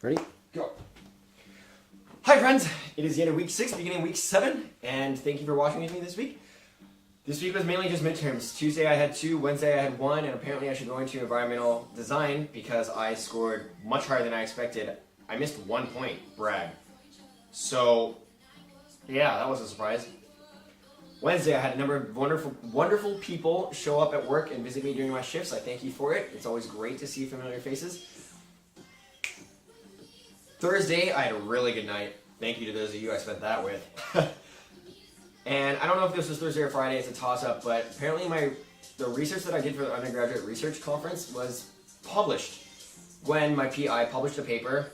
Ready? Go. Hi friends, it is the end of week 6, beginning week 7, and thank you for watching with me this week. This week was mainly just midterms. Tuesday I had 2, Wednesday I had 1, and apparently I should go into environmental design because I scored much higher than I expected. I missed 1 point, brag. So, yeah, that was a surprise. Wednesday I had a number of wonderful people show up at work and visit me during my shifts. I thank you for it. It's always great to see familiar faces. Thursday, I had a really good night. Thank you to those of you I spent that with. And I don't know if this was Thursday or Friday, it's a toss-up, but apparently the research that I did for the undergraduate research conference was published when my PI published a paper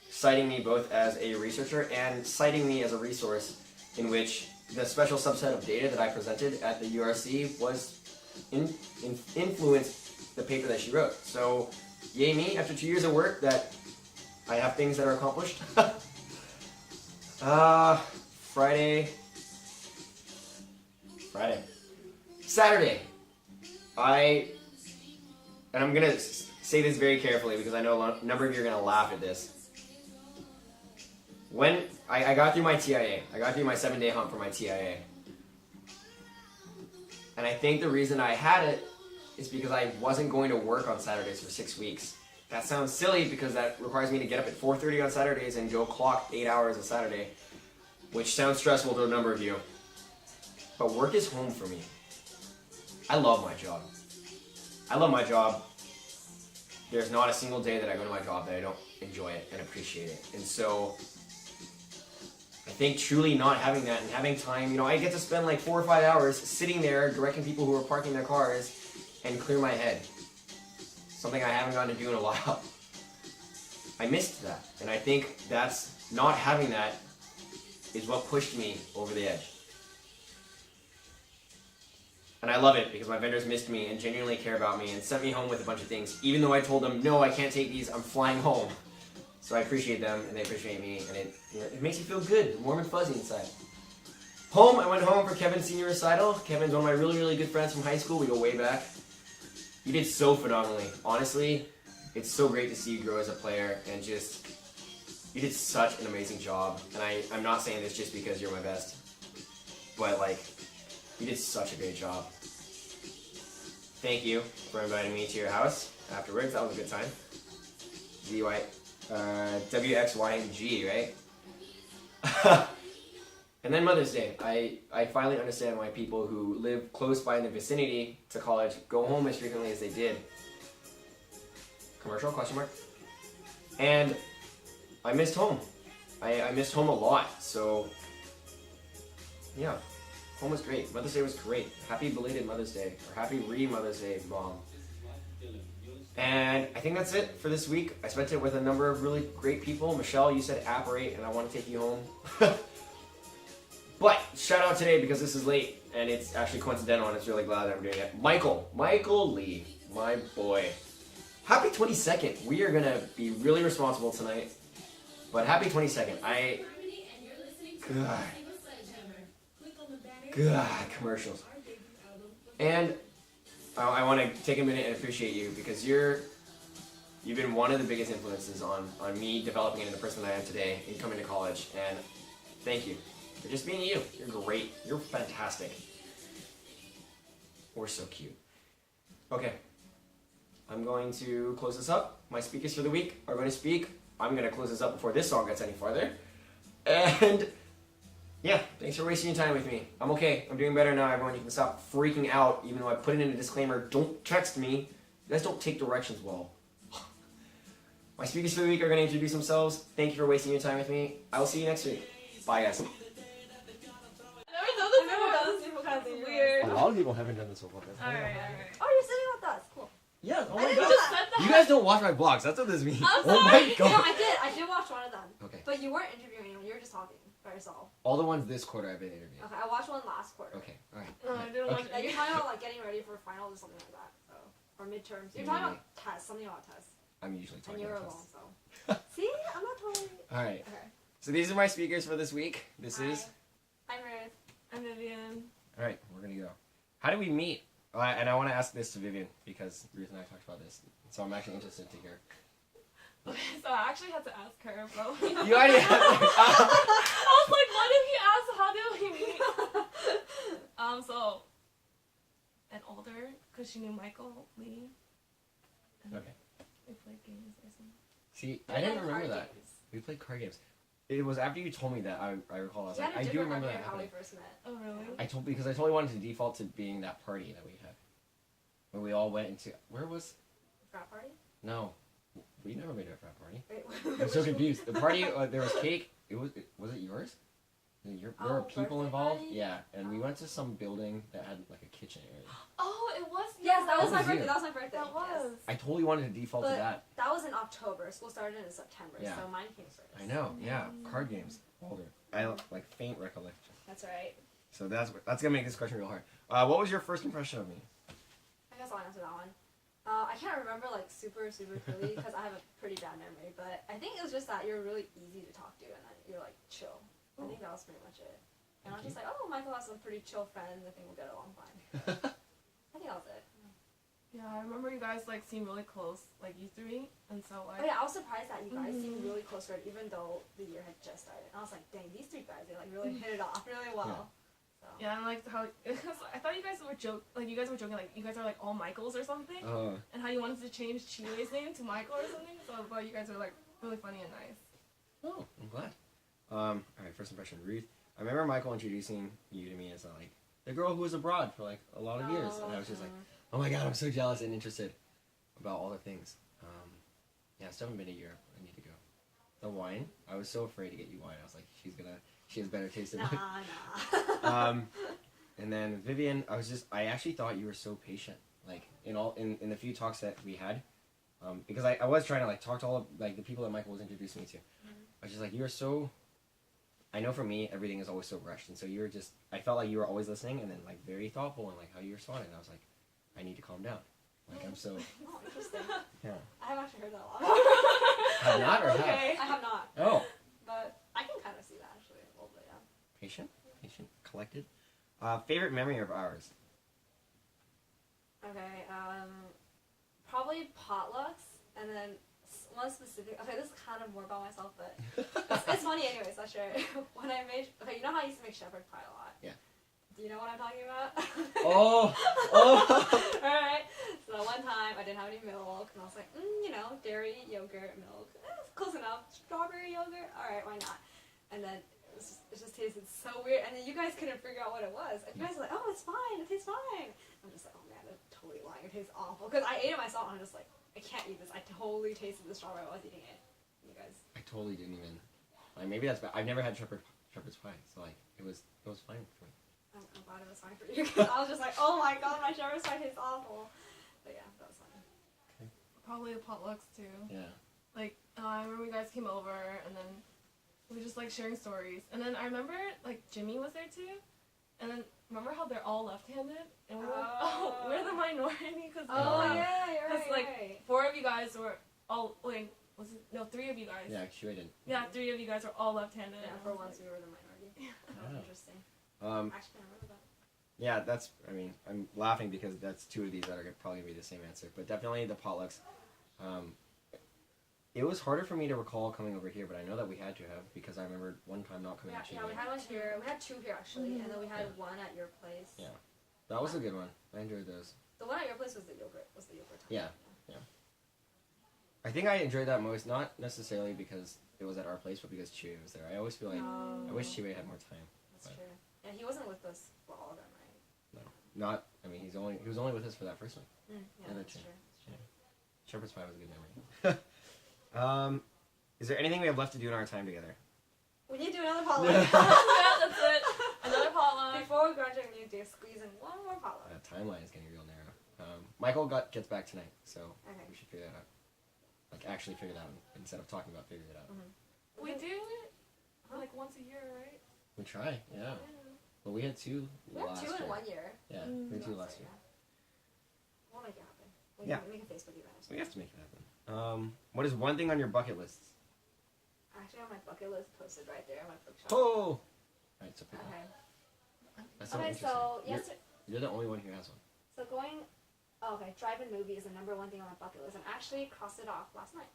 citing me both as a researcher and citing me as a resource in which the special subset of data that I presented at the URC was influenced the paper that she wrote. So, yay me, after 2 years of work that I have things that are accomplished. Saturday. And I'm gonna say this very carefully because I know a number of you are gonna laugh at this. When I got through my TIA, I got through my 7-day hump for my TIA. And I think the reason I had it is because I wasn't going to work on Saturdays for 6 weeks. That sounds silly because that requires me to get up at 4:30 on Saturdays and go clock 8 hours a Saturday, which sounds stressful to a number of you. But work is home for me. I love my job. I love my job. There's not a single day that I go to my job that I don't enjoy it and appreciate it. And so I think truly not having that and having time, I get to spend like 4 or 5 hours sitting there directing people who are parking their cars and clear my head. Something I haven't gotten to do in a while. I missed that. And I think that's not having that is what pushed me over the edge. And I love it because my vendors missed me and genuinely care about me and sent me home with a bunch of things. Even though I told them, no, I can't take these, I'm flying home. So I appreciate them and they appreciate me and it makes you feel good, warm and fuzzy inside. Home, I went home for Kevin's senior recital. Kevin's one of my really good friends from high school. We go way back. You did so phenomenally. Honestly, it's so great to see you grow as a player and just, you did such an amazing job. And I'm not saying this just because you're my best, but you did such a great job. Thank you for inviting me to your house afterwards. That was a good time. WXYNG, right? And then Mother's Day. I finally understand why people who live close by in the vicinity to college go home as frequently as they did. Commercial, question mark? And I missed home. I missed home a lot, so yeah. Home was great. Mother's Day was great. Happy belated Mother's Day, or happy re-Mother's Day, Mom. And I think that's it for this week. I spent it with a number of really great people. Michelle, you said apparate, and I want to take you home. But shout out today because this is late, and it's actually coincidental, and it's really glad that I'm doing it. Michael Lee, my boy. Happy 22nd. We are going to be really responsible tonight. But happy 22nd. God, commercials. And I want to take a minute and appreciate you because you've been one of the biggest influences on me developing into the person that I am today and coming to college. And thank you for just being you. You're great. You're fantastic. We're so cute. Okay. I'm going to close this up. My speakers for the week are going to speak. I'm going to close this up before this song gets any farther. And yeah, thanks for wasting your time with me. I'm okay. I'm doing better now, everyone. You can stop freaking out, even though I put it in a disclaimer. Don't text me. You guys don't take directions well. My speakers for the week are going to introduce themselves. Thank you for wasting your time with me. I will see you next week. Bye, guys. Weird. A lot of people haven't done this before. Alright. Oh, you're sitting with us. Cool. Yeah, oh my I god. just said You guys don't watch my vlogs. That's what this means. I'm Oh sorry. my god. No, I did watch one of them. Okay. But you weren't interviewing anyone. You were just talking by yourself. All the ones this quarter I've been interviewing. Okay, I watched one last quarter. Okay, alright. No, I didn't watch You're talking about getting ready for finals or something like that. So, or midterms. You're talking about tests. Something about tests. I'm usually And talking you were about alone, tests. so. See? I'm not totally... Alright. Okay. So these are my speakers for this week. This Hi. is... I'm Ruth. I'm Vivian. Alright, we're gonna go. How did we meet? And I want to ask this to Vivian because Ruth and I talked about this. So I'm actually interested to hear. Okay, so I actually had to ask her, but You already had. I was like, what if he asked how did we meet? So an older, cause she knew Michael Lee. And Okay. we played games or something. See, I didn't remember Card that. games. We played card games. It was after you told me that I recall. I was You like, had a I do different remember memory that of how we happening. first met. Oh really? Because I totally wanted to default to being that party that we had, when we all went into where was Frat party? no, we never made a frat party. Wait, I'm so confused. The party there was cake. Was it yours? There were people birthday involved. party? Yeah, and we went to some building that had like a kitchen area. Oh, it was. Yes, that was That my was birthday. you. That was my birthday. That was. I totally wanted to default to But- that. That was in October. School started in September, Yeah. so mine came first. I know. Yeah, card games. Older. I like faint recollection. That's right. So that's gonna make this question real hard. What was your first impression of me? I guess I'll answer that one. I can't remember like super clearly because I have a pretty bad memory, but I think it was just that you're really easy to talk to and that you're like chill. I think that was pretty much it. And I was just like, oh, Michael has some pretty chill friends. I think we'll get along fine. I think that was it. Yeah, I remember you guys like seemed really close, like you three, and so like. Oh yeah, I was surprised that you guys seemed Mhm. really close to it, even though the year had just started. And I was like, dang, these three guys, they like really hit it off really well. So. Yeah, and like how because I thought you guys were you guys were joking like you guys are like all Michaels or something, and how you wanted to change Chiwe's name to Michael or something. So I thought you guys were like really funny and nice. Oh, I'm glad. All right, first impression, Ruth. I remember Michael introducing you to me as like the girl who was abroad for like a lot of years, and I was just like, oh my god, I'm so jealous and interested about all the things. Yeah, I still haven't been to Europe. I need to go. The wine, I was so afraid to get you wine. I was like, she has better taste than mine. Nah. And then Vivian, I actually thought you were so patient. Like in the few talks that we had, because I was trying to like talk to all of like the people that Michael was introducing me to. I was just like, you were so. I know for me, everything is always so rushed, and so you were just. I felt like you were always listening, and then like very thoughtful, and like how you responded. And I was like, I need to calm down. Like I'm so. Oh, interesting. Yeah. I have actually heard that a lot. Have not or have? Okay. I have not, Oh. but I can kind of see that actually a little bit. Yeah. Patient, collected. Favorite memory of ours. Okay. Probably potlucks, and then one specific. Okay, this is kind of more about myself, but it's funny anyways. I'll share it. When I made. Okay, you know how I used to make shepherd pie a lot. Yeah. Do you know what I'm talking about? Oh. Alright. So one time I didn't have any milk, and I was like, dairy, yogurt, milk. Close enough. Strawberry yogurt? Alright, why not? And then it just tasted so weird, and then you guys couldn't figure out what it was. And you guys were like, oh, it's fine, it tastes fine. I'm just like, oh man, that's totally lying. It tastes awful. Because I ate it myself, and I'm just like, I can't eat this. I totally tasted the strawberry while I was eating it. You guys. I totally didn't even. Like maybe that's bad. I've never had shepherd's pie, so like it was fine for me. I'm glad it was fine for you, because I was just like, oh my god, my shepherd's pie tastes awful. But yeah, that was fun. Probably the potlucks too. Yeah. Like I remember you guys came over and then we were just like sharing stories. And then I remember like Jimmy was there too. And then remember how they're all left-handed? And we were like, oh, we're the minority because Yeah, you're right. like, right. 4 of you guys were all like was it no 3 of you guys. Yeah, actually I didn't. Yeah, 3 of you guys were all left-handed. Yeah, and I for was once like, we were the minority. That was Yeah. interesting. Um, Actually, I remember that. yeah, that's. I mean, I'm laughing because that's 2 of these that are probably gonna be the same answer, but definitely the potlucks. It was harder for me to recall coming over here, but I know that we had to have because I remember one time not coming. Yeah, we had one here. We had 2 here actually, and then we had one at your place. Yeah. That was a good one. I enjoyed those. The one at your place was the yogurt. Time. Yeah. I think I enjoyed that most, not necessarily because it was at our place, but because Chewy was there. I always feel like I wish Chewy had more time. That's true. Yeah, he wasn't with us for all of them, right? Not. I mean, he was only with us for that first one. Yeah, that's true. Shepherd's pie was a good memory. Is there anything we have left to do in our time together? We need to do another potluck. yeah, that's it. Another potluck. Before we graduate, we need to squeeze in one more potluck. Timeline is getting real narrow. Michael gets back tonight, so Okay. we should figure that out. Like actually figure it out instead of talking about figuring it out. We do it like once a year, right? We try, yeah. But we had 2 We have last 2 in year. 1 year. Yeah, we had 2 last year. We'll make it happen. Yeah. Make a Facebook event. We have to make it happen. What is one thing on your bucket list? I actually have my bucket list posted right there in my bookshop. Oh! Alright, so pick one. Okay. That's so Okay, interesting. so You're the only one who has one. So going, drive-in movie is the #1 thing on my bucket list, and I actually crossed it off last night.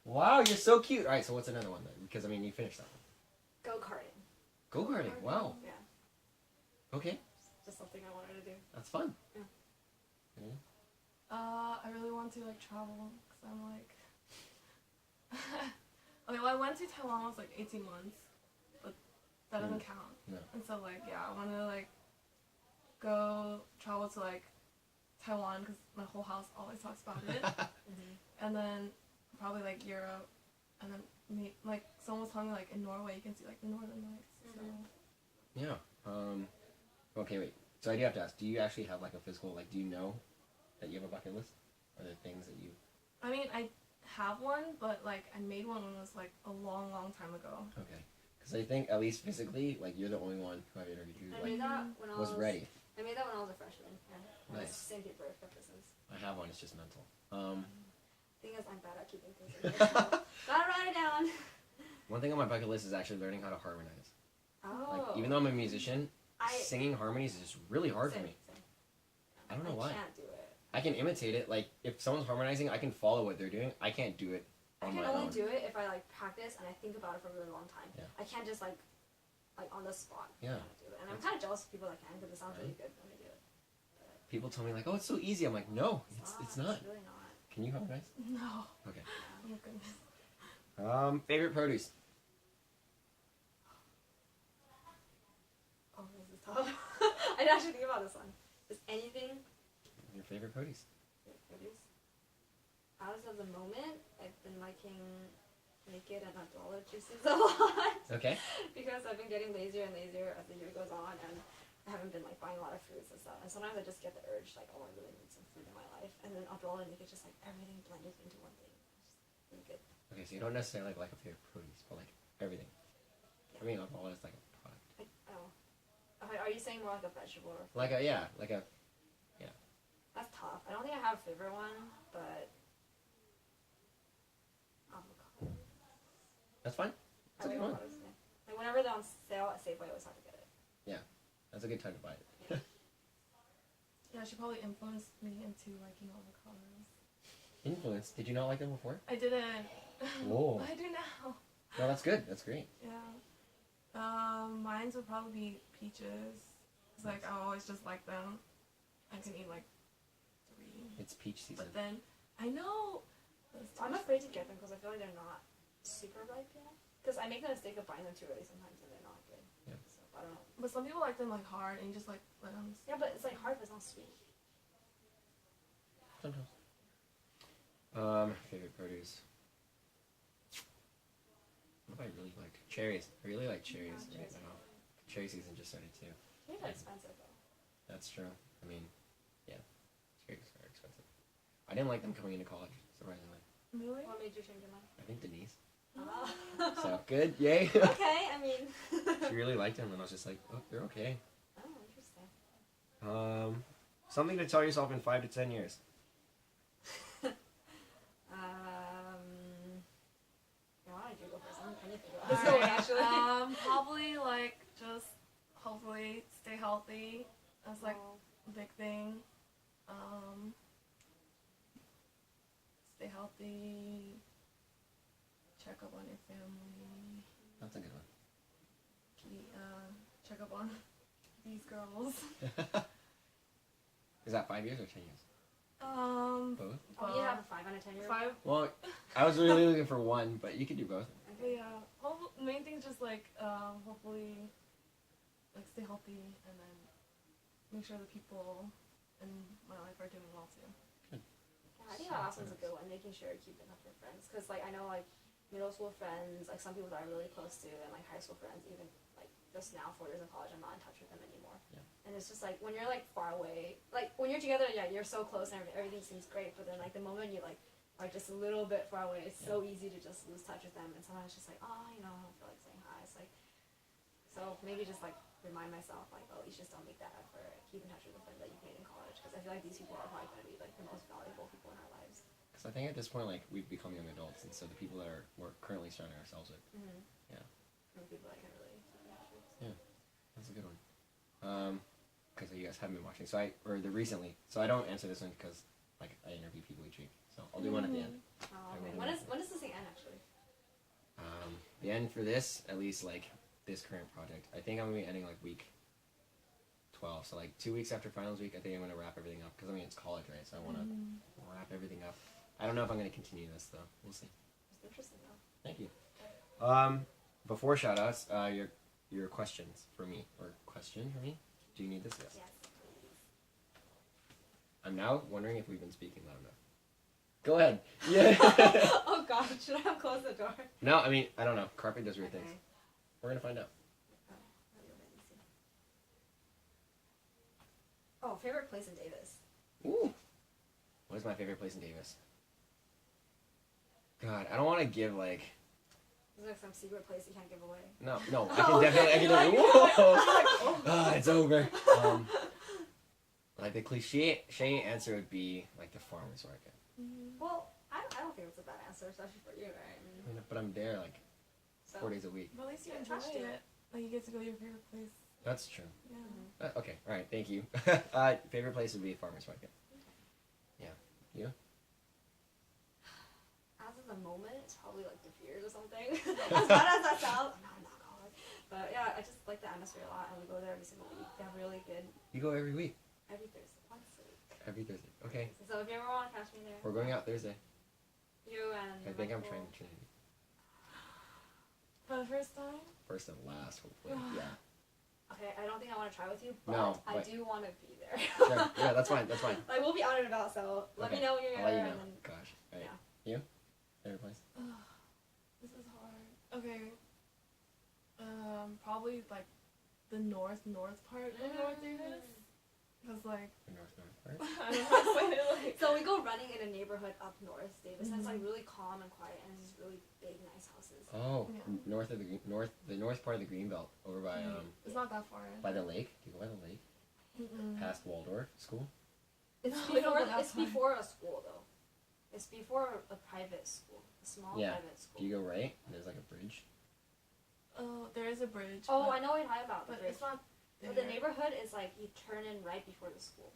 Wow, you're so cute. All right, so what's another one then? Because I mean, you finished that one. Go karting. Go karting. Wow. Yeah. Okay, Just something I wanted to do. that's fun. I really want to like travel because I'm like. Okay, well I went to Taiwan when I was like 18 months, but that doesn't count. No. And so like yeah, I want to like go travel to like Taiwan because my whole house always talks about it, and then probably like Europe, and then like someone was telling me like in Norway you can see like the Northern Lights. So. Yeah. Okay, wait. So I do have to ask, do you actually have like a physical, like, do you know that you have a bucket list? Are there things that you... I mean, I have one, but like I made one when it was like a long, long time ago. Okay. Because I think, at least physically, like, you're the only one who I've interviewed who, I like, made that when I was ready. I made that when I was a freshman. Yeah. Nice. Sandpaper purposes. I have one, it's just mental. Thing is, I'm bad at keeping things in here, so gotta write it down. One thing on my bucket list is actually learning how to harmonize. Oh. Like, even though I'm a musician, I singing harmonies is just really hard for same, me. same. I don't know why. I can't do it. I can imitate it, like, if someone's harmonizing, I can follow what they're doing. I can't do it I on can my only own. do it if I like practice and I think about it for a really long time. Yeah. I can't just like on the spot. Yeah. Do it. And I'm kind of jealous of people that can because it sounds really good when they do it. People tell me, like, oh, it's so easy. I'm like, no, it's not. It's really not. Can you harmonize? No. Okay. Oh my goodness. Favorite produce? Oh, this is tough. I didn't actually think about this one. Is anything Your favorite produce? produce? As of the moment, I've been liking Naked and Adwala juices a lot. Okay. Because I've been getting lazier and lazier as the year goes on, and I haven't been like buying a lot of fruits and stuff. And sometimes I just get the urge, like, oh, I really need some fruit in my life. And then Adwala and Naked just like everything blended into one thing. It's just really good. Okay, so you don't necessarily like a favorite produce, but like everything. I mean, all is like a product. Oh. Okay, are you saying more like a vegetable or Like a, yeah, like a, That's tough. I don't think I have a favorite one, but avocado. that's fine. That's a good one. Avocados, yeah. Like whenever they're on sale at Safeway, I always have to get it. That's a good time to buy it. Yeah, she probably influenced me into liking avocados. Influence. Did you not like them before? I didn't. Whoa. But I do now. No, that's good. That's great. Yeah. Mine would probably be peaches. It's like I always just like them. I can eat like 3. It's peach season. But then I know. I'm afraid to get them because I feel like they're not super ripe yet. Because I make the mistake of buying them too early sometimes and they're not good. Yeah. So I don't know. But some people like them like hard, and you just like let them. Yeah, but it's like hard if it's not sweet. Sometimes. Favorite produce. What do I really like? Cherries. I really like cherries Yeah, right cherries. now. Cherry season just started too. Cherries are expensive though. That's true. I mean, yeah, cherries are expensive. I didn't like them coming into college, surprisingly. Really? What made you change your mind? I think Denise. Ah. So good, yay. Okay, I mean. She really liked them, and I was just like, oh, they're okay. Oh, interesting. Something to tell yourself in 5 to 10 years. Why don't you go first? I'm trying to think about this one actually. Probably like just hopefully stay healthy. That's like a big thing. Stay healthy. Check up on your family. That's a good one. Check up on these girls. Is that 5 years or 10 years? Both? Oh, you have a 5 out of 10 year. 5. Well, I was really looking for one, but you could do both. But yeah, the main thing is just like hopefully like stay healthy and then make sure the people in my life are doing well too. Yeah, I think that last one's a good one. Making sure you're keeping up with friends, because like I know like middle school friends, like some people that I'm really close to, and like high school friends, even like just now 4 years in college, I'm not in touch with them anymore. Yeah. And it's just like when you're like far away, like when you're together, yeah, you're so close and everything seems great, but then like the moment you like are just a little bit far away, it's so easy to just lose touch with them, and sometimes it's just like, oh, you know, I don't feel like saying hi. It's like, so maybe just like remind myself like, oh, you just don't make that effort. Keep in touch with the friends that you've made in college, because I feel like these people are probably going to be like the most valuable people in our lives. Because I think at this point, like, we've become young adults, and so the people that we're currently surrounding ourselves with. Mm-hmm. Yeah. And people I can really keep in touch with. That's a good one. Because you guys haven't been watching, so recently. So I don't answer this one because, like, I interview people each week. So I'll do one at the end. Oh, I okay. will When do does this thing end actually? the end for this, at least like this current project, I think I'm gonna be ending like week 12. So like 2 weeks after finals week, I think I'm gonna wrap everything up because I mean it's college, right? So I want to wrap everything up. I don't know if I'm gonna continue this though. We'll see. It's interesting though. Thank you. Before shoutouts, your questions for me or question for me. Do you need this? Yes. Yes. I'm now wondering if we've been speaking loud enough. Go ahead. Yeah. Oh God, should I have closed the door? No, I mean I don't know. Carpe does weird Okay. things. We're gonna find out. Oh, favorite place in Davis. Ooh. What is my favorite place in Davis? God, I don't want to give like. Is there like some secret place you can't give away? No. I can definitely. Whoa. It's over. Like the cliche answer would be like the farmers market. Well, I don't think it's a bad answer, especially for you, right? I mean, but I'm there like So, 4 days a week. But at least you Yeah, enjoy trust you. it. Like you get to go to your favorite place. That's true. Yeah. Okay. All right. Thank you. Favorite place would be farmers market. Yeah. You? as of the moment, it's probably like De Beers or something. As bad as that sounds, I'm not going. But yeah, I just like the atmosphere a lot, and we go there every single week. They have really good You go every week. every Thursday, once a week. Every Thursday. Okay. So if you ever want to catch me there, We're going out Thursday. you and I think I'm Michael- trying to Trinity. For the first time? First and last, hopefully. Yeah. Okay, I don't think I want to try with you, but No, I but- do want to be there. Sure. Yeah, that's fine. That's fine. Like we'll be out and about, so let me Okay. know when you're I'll let there, you and know. then Gosh. All right. yeah. You? Favorite place? This is hard. Okay. Probably like the north part of North Davis. Cause like The north part. I don't know how to explain it. Like So we go running in a neighborhood up north Davis, and it's like really calm and quiet, and it's really big, nice houses. Oh, Yeah. north of the north part of the Greenbelt, over by it's not that far. by the lake. Do you go by the lake? Mm-mm. Past Waldorf School. It's No, we don't before go that it's far. before a school though. It's before a private school, a small Yeah. private school. Do you go right? There's like a bridge. Oh, there is a bridge. Oh, but, I know what you're talking about. But the it's not there. But the neighborhood is like you turn in right before the school.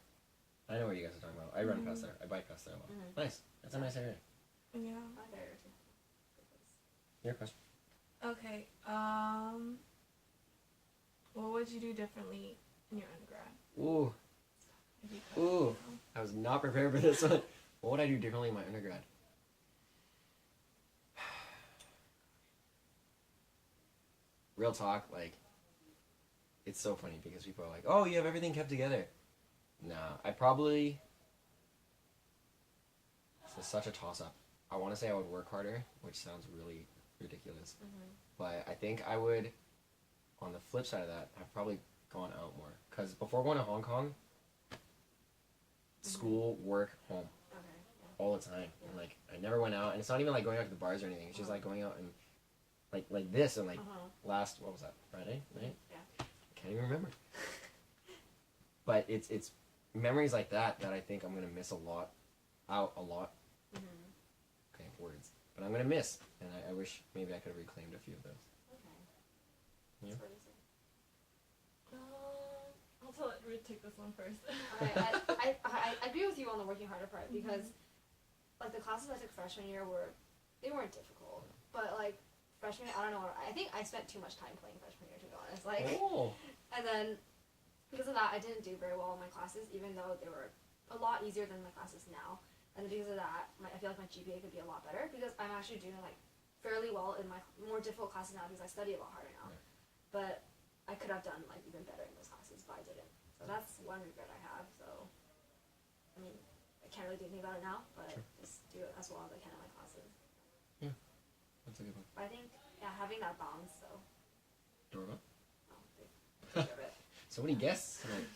I know what you guys are talking about. I run past there. I bike past there a lot. Mhm. Nice. That's a nice area. Yeah. I there too. Good place. Your question. Okay. What would you do differently in your undergrad? Ooh, If you could, Ooh. you know? I was not prepared for this one. What would I do differently in my undergrad? Real talk, like, it's so funny because people are like, "Oh, you have everything kept together." Nah, I probably. This is such a toss-up. I want to say I would work harder, which sounds really ridiculous, but I think I would. On the flip side of that, have probably gone out more because before going to Hong Kong, school, work, home Okay. Yeah. all the time, and like I never went out, and it's not even like going out to the bars or anything. It's just like going out and like this and like last what was that Friday night? Yeah. Can't even remember. But it's memories like that that I think I'm gonna miss a lot. Okay, words. But I'm gonna miss, and I wish maybe I could have reclaimed a few of those. Okay. Yeah. That's what you say. I'll tell Ruth take this one first. I agree with you on the working harder part because, like the classes I took freshman year they weren't difficult, but like freshman year, I don't know. I think I spent too much time playing freshman year to be honest. Like, Oh. and then because of that, I didn't do very well in my classes, even though they were a lot easier than my classes now. And then because of that, I feel like my GPA could be a lot better because I'm actually doing like fairly well in my more difficult classes now because I study a lot harder now. Right. But I could have done like even better in those classes, but I didn't. So that's one regret I have. So, I mean, I can't really do anything about it now, but Sure. just do it as well as I can in my classes. That's a good one. But I think, yeah, having that balance, so, Doorbell. they deserve it. So many guests tonight.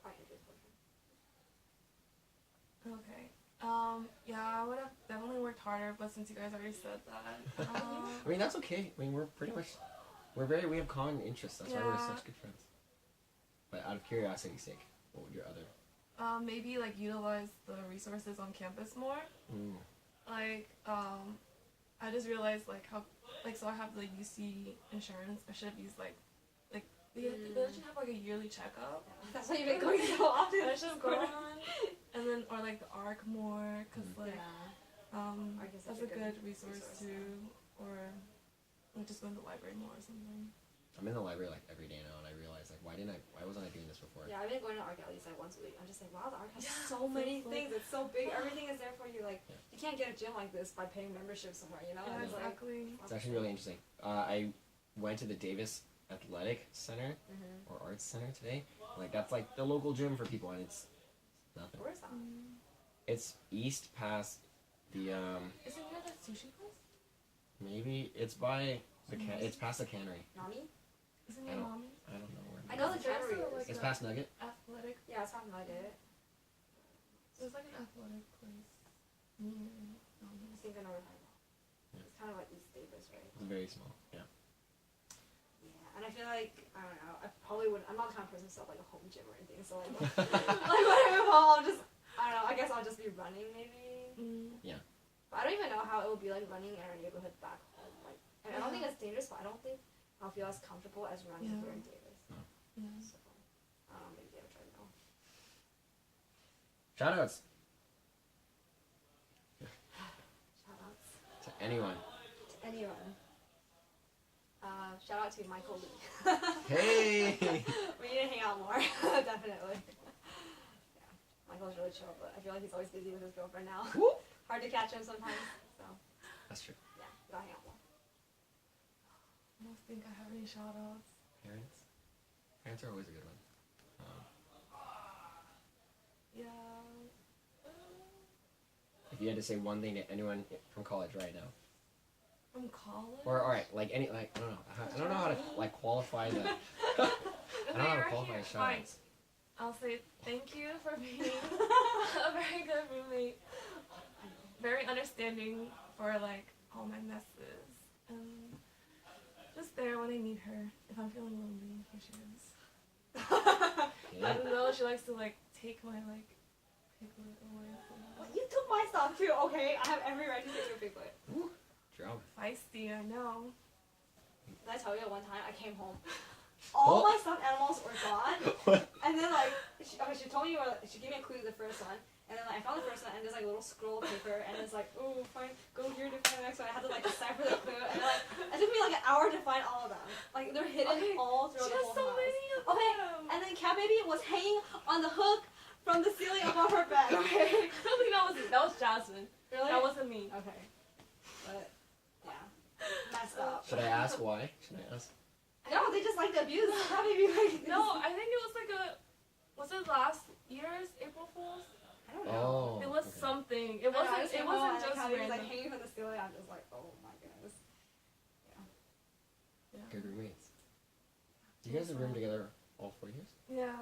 Probably a good portion. Okay. Yeah, I would have definitely worked harder, but since you guys already said that, I mean, that's okay. I mean, we have common interests. That's why we're Yeah. such good friends. But out of curiosity's sake, what would your other? maybe like utilize the resources on campus more. Like, I just realized like how, like, so I have the UC insurance. I should have used like they should have like a yearly checkup. Yeah. That's why you've been going so often. I should have gone, and then or like the ARC more, cause like Yeah. ARC is such that's a a good good resource resource, too. Or Like just go to the library more or something. I'm in the library like every day now, and I realize like why wasn't I doing this before? Yeah, I've been going to ARC at least like once a week. I'm just like, wow, the ARC has Yeah, so many so things. It's so big. Everything is there for you. Like, Yeah. you can't get a gym like this by paying membership somewhere, you know? Yeah, And it's like, exactly. It's actually really interesting. I went to the Davis Athletic Center mm-hmm. or Arts Center today. Like that's like the local gym for people, and it's nothing. Where is that? It's east past the Is it near that sushi place? maybe it's by the it's past the cannery. Nami? Is it I near don't- Mommy? I don't know where. I know the There's also, cannery like, is. It's a past Nugget. athletic. Yeah, it's not Nugget. There's like an athletic place near Mommy. I think I know where that is. Yeah. It's kind of like East Davis, right? It's very small. Yeah. Yeah, and I feel like, I don't know, I probably wouldn't, I'm not the kind of person to set up like a home gym or anything, so like, like when I move home, I'll just, I don't know, I guess I'll just be running maybe. But I don't even know how it would be like running in our neighborhood back home. Like, and I don't think it's dangerous, but I don't think I'll feel as comfortable as running Yeah. here in Davis. Yeah. So, maybe get a treadmill. Shoutouts Shoutouts to anyone. to anyone. Shout out to Michael Lee. Hey. We need to hang out more, definitely. Yeah, Michael's really chill, but I feel like he's always busy with his girlfriend now. Whoop. Hard to catch him sometimes, so That's true. yeah, we gotta hang out more. I don't think I have any shout outs. Parents. Parents are always a good one. Yeah. If you had to say one thing to anyone from college right now, From college? or all right, like any like I don't know, I don't know how to like qualify the. I don't know how to qualify the Fine. shoutouts. I'll say thank you for being a very good roommate. Very understanding for like all my messes. And just there when I need her. If I'm feeling lonely, here she is. Yeah. Even though she likes to like take my like piglet away from Well, me. you took my stuff too, okay? I have every right to take your piglet. Drama. Feisty, I know. Did I tell you one time I came home, all What? my stuffed animals were gone, What? and then like she told me, she gave me a clue to the first one, and then like, I found the first one and there's like a little scroll of paper and it's like, oh, fine, go here to find the next one. I had to like decipher the clue, and like it took me like an hour to find all of them. Like they're hidden Okay, all She throughout has the so whole house. many of Okay, them. and then Cat Baby was hanging on the hook from the ceiling above her bed. Okay. I don't think that was it. That was Jasmine. Really? That wasn't me. Okay. But yeah, messed up. Should I ask why? Should I ask? No, they just like to abuse Cat Baby. Like, No, I think it was like was it last year's April Fool's? I don't know. Oh. It was okay. something. It wasn't. It wasn't just Cat Baby's random. like hanging from the ceiling. I'm just like, oh my goodness. Good roommates. You guys have roomed together all 4 years? Yeah.